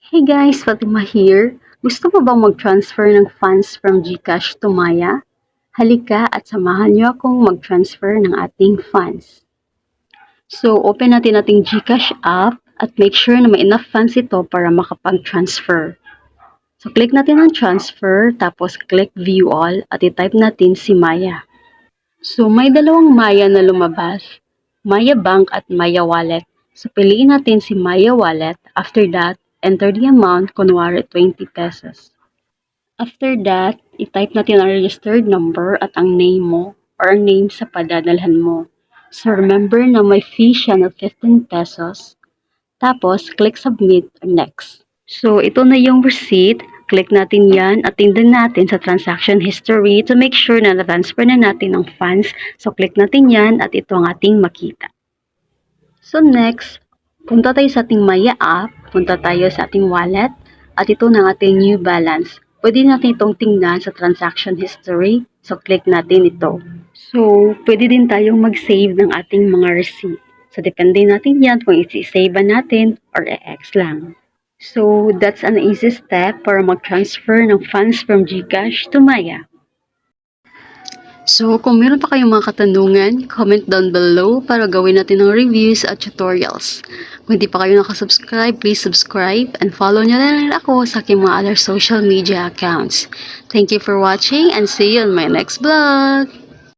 Hey guys, Fatima here. Gusto mo bang mag-transfer ng funds from GCash to Maya? Halika at samahan niyo akong mag-transfer ng ating funds. So, open natin ating GCash app at make sure na may enough funds ito para makapag-transfer. So, click natin ang transfer, tapos click view all at i-type natin si Maya. So, may dalawang Maya na lumabas, Maya Bank at Maya Wallet. So, piliin natin si Maya Wallet. After that, enter the amount, kunwari 20 pesos. After that, i-type natin ang registered number at ang name mo or ang name sa padadalhan mo. So, remember na may fee siya na 15 pesos. Tapos, click submit or next. So, ito na yung receipt. Click natin yan at tingnan natin sa transaction history to make sure na na-transfer na natin ang funds. So, click natin yan at ito ang ating makita. So, next, punta tayo sa ating Maya app, punta tayo sa ating wallet, at ito na ang ating new balance. Pwede natin itong tingnan sa transaction history. So, click natin ito. So, pwede din tayong mag-save ng ating mga receipt. So, depende natin yan kung isi-save ba natin or e-X lang. So, that's an easy step para mag-transfer ng funds from GCash to Maya. So, kung meron pa kayong mga katanungan, comment down below para gawin natin ng reviews at tutorials. Kung hindi pa kayo nakasubscribe, please subscribe and follow nyo na rin ako sa aking mga other social media accounts. Thank you for watching and see you on my next vlog!